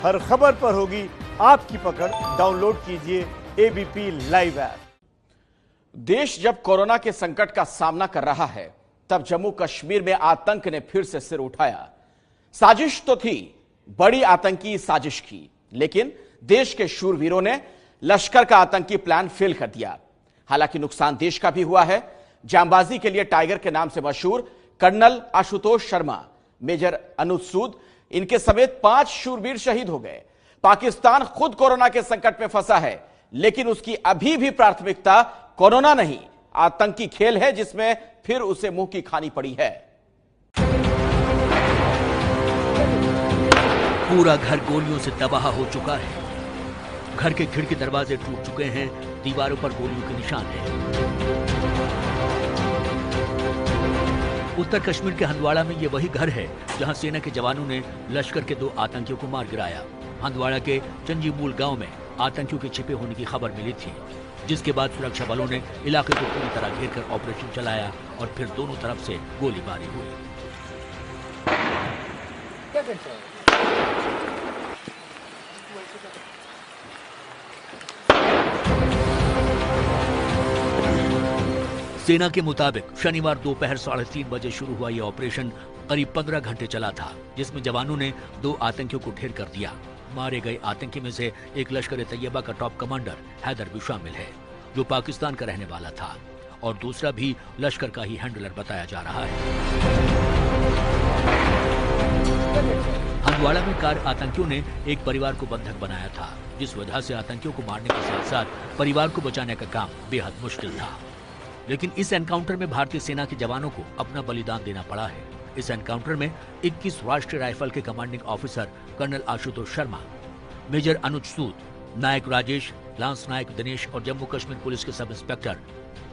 हर खबर पर होगी आपकी पकड़। डाउनलोड कीजिए एबीपी लाइव ऐप। देश जब कोरोना के संकट का सामना कर रहा है, तब जम्मू कश्मीर में आतंक ने फिर से सिर उठाया। साजिश तो थी, बड़ी आतंकी साजिश की, लेकिन देश के शूरवीरों ने लश्कर का आतंकी प्लान फेल कर दिया। हालांकि नुकसान देश का भी हुआ है। जांबाजी के लिए टाइगर के नाम से मशहूर कर्नल आशुतोष शर्मा, मेजर अनुज सूद, इनके समेत 5 शूरवीर शहीद हो गए। पाकिस्तान खुद कोरोना के संकट में फंसा है, लेकिन उसकी अभी भी प्राथमिकता कोरोना नहीं, आतंकी खेल है, जिसमें फिर उसे मुंह की खानी पड़ी है। पूरा घर गोलियों से तबाह हो चुका है। घर के खिड़की दरवाजे टूट चुके हैं, दीवारों पर गोलियों के निशान हैं। उत्तर कश्मीर के हंदवाड़ा में ये वही घर है जहां सेना के जवानों ने लश्कर के 2 आतंकियों को मार गिराया। हंदवाड़ा के चंजीमूल गांव में आतंकियों के छिपे होने की खबर मिली थी, जिसके बाद सुरक्षा बलों ने इलाके को पूरी तरह घेर कर ऑपरेशन चलाया और फिर दोनों तरफ से गोलीबारी हुई। सेना के मुताबिक शनिवार दोपहर 3:30 बजे शुरू हुआ यह ऑपरेशन करीब 15 घंटे चला था, जिसमें जवानों ने 2 आतंकियों को ढेर कर दिया। मारे गए आतंकी में से एक लश्कर तैयबा का टॉप कमांडर हैदर भी शामिल है, जो पाकिस्तान का रहने वाला था, और दूसरा भी लश्कर का ही हैंडलर बताया जा रहा है। हंदवाड़ा में 4 आतंकियों ने एक परिवार को बंधक बनाया था, जिस वजह से आतंकियों को मारने के साथ साथ परिवार को बचाने का काम बेहद मुश्किल था। लेकिन इस एनकाउंटर में भारतीय सेना के जवानों को अपना बलिदान देना पड़ा है। इस एनकाउंटर में 21 राष्ट्रीय राइफल के commanding officer colonel Ashutosh Sharma, major Anuj Sood, Naik Rajesh, lance Naik Dinesh और जम्मू कश्मीर पुलिस के सब इंस्पेक्टर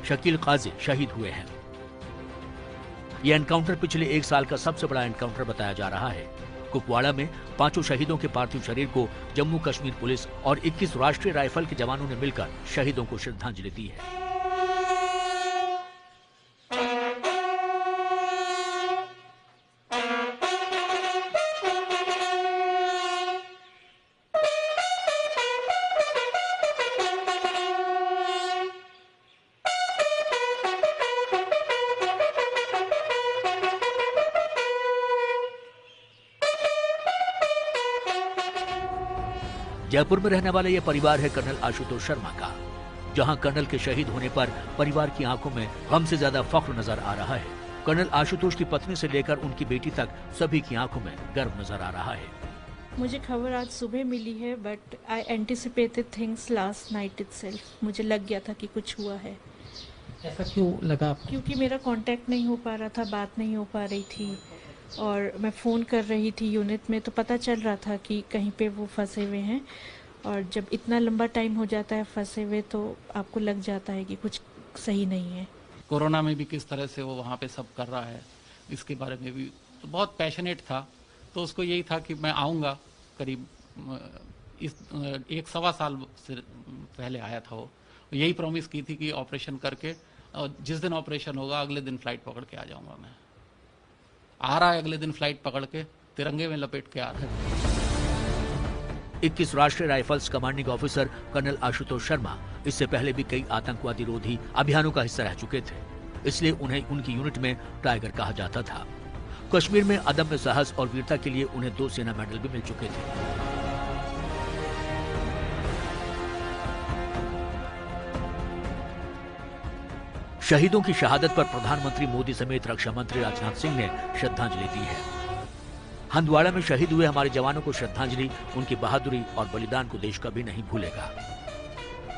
शकील काजी शहीद हुए हैं। यह एनकाउंटर पिछले 1 साल का सबसे बड़ा एनकाउंटर बताया जा रहा है। कुपवाड़ा में 5 शहीदों के पार्थिव शरीर को जम्मू कश्मीर पुलिस और 21 राष्ट्रीय राइफल के जवानों ने मिलकर शहीदों को श्रद्धांजलि दी है। जयपुर में रहने वाला यह परिवार है कर्नल आशुतोष शर्मा का, जहां कर्नल के शहीद होने पर परिवार की आंखों में गम से ज्यादा फख्र नजर आ रहा है। कर्नल आशुतोष की पत्नी से लेकर उनकी बेटी तक सभी की आंखों में गर्व नजर आ रहा है। मुझे खबर आज सुबह मिली है, but I anticipated things last night itself. मुझे लग गया था कि कुछ हुआ है। ऐसा क्यों लगा आपको? क्योंकि मेरा कांटेक्ट नहीं हो पा रहा था, बात नहीं हो पा रही थी, और मैं फ़ोन कर रही थी यूनिट में, तो पता चल रहा था कि कहीं पे वो फंसे हुए हैं। और जब इतना लंबा टाइम हो जाता है फंसे हुए, तो आपको लग जाता है कि कुछ सही नहीं है। कोरोना में भी किस तरह से वो वहाँ पे सब कर रहा है, इसके बारे में भी तो बहुत पैशनेट था। तो उसको यही था कि मैं आऊँगा, करीब इस 1-1.25 साल से पहले आया था वो। यही प्रॉमिस की थी कि ऑपरेशन करके, और जिस दिन ऑपरेशन होगा अगले दिन फ्लाइट पकड़ के आ जाऊँगा। मैं आ रहा है अगले दिन फ्लाइट पकड़ के, तिरंगे में लपेट के आ रहा है। 21 Rashtriya rifles commanding officer colonel Ashutosh Sharma इससे पहले भी कई आतंकवादी रोधी अभियानों का हिस्सा रह चुके थे, इसलिए उन्हें उनकी यूनिट में टाइगर कहा जाता था। कश्मीर में अदम्य साहस और वीरता के लिए उन्हें 2 सेना मेडल भी मिल चुके थे। शहीदों की शहादत पर प्रधानमंत्री मोदी समेत रक्षा मंत्री राजनाथ सिंह ने श्रद्धांजलि दी है। हंदवाड़ा में शहीद हुए हमारे जवानों को श्रद्धांजलि उनकी बहादुरी और बलिदान को देश कभी नहीं भूलेगा।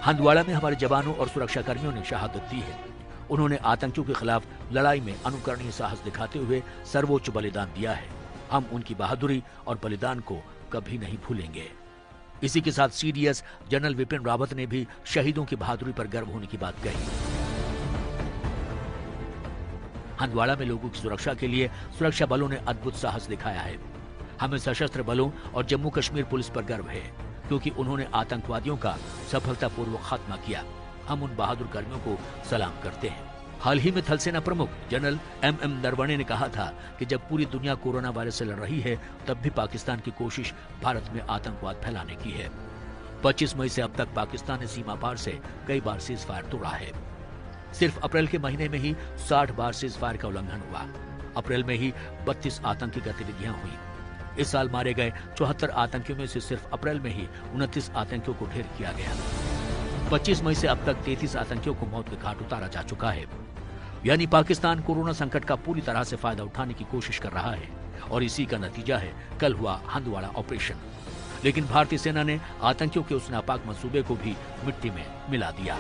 हंदवाड़ा में हमारे जवानों और सुरक्षा कर्मियों ने शहादत दी है। उन्होंने आतंकियों के खिलाफ लड़ाई में अनुकरणीय साहस दिखाते हुए सर्वोच्च बलिदान दिया है। हम उनकी बहादुरी और बलिदान को कभी नहीं भूलेंगे। इसी के साथ सीडीएस जनरल विपिन रावत ने भी शहीदों की बहादुरी पर गर्व होने की बात कही। हंदवाड़ा में लोगों की सुरक्षा के लिए सुरक्षा बलों ने अद्भुत साहस दिखाया है। हमें सशस्त्र बलों और जम्मू कश्मीर पुलिस पर गर्व है, क्योंकि उन्होंने आतंकवादियों का सफलतापूर्वक खात्मा किया। हम उन बहादुर कर्मियों को सलाम करते हैं। हाल ही में थल सेना प्रमुख जनरल MM नरवणे ने कहा था कि जब पूरी दुनिया कोरोना वायरस से लड़ रही है तब भी पाकिस्तान की कोशिश भारत में आतंकवाद फैलाने की है। 25 मई से अब तक पाकिस्तान ने सीमा पार से कई बार सीज फायर तोड़ा है। सिर्फ अप्रैल के महीने में ही 60 बार सीज फायर का उल्लंघन हुआ। अप्रैल में ही 32 आतंकी गतिविधियां हुई। इस साल मारे गए 74 आतंकियों में से सिर्फ अप्रैल में ही 29 आतंकियों को ढेर किया गया। 25 मई से अब तक 33 आतंकियों को मौत के घाट उतारा जा चुका है। यानी पाकिस्तान कोरोना संकट का पूरी तरह से फायदा उठाने की कोशिश कर रहा है और इसी का नतीजा है कल हुआ हंदवाड़ा ऑपरेशन। लेकिन भारतीय सेना ने आतंकियों के उस नापाक मंसूबे को भी मिट्टी में मिला दिया।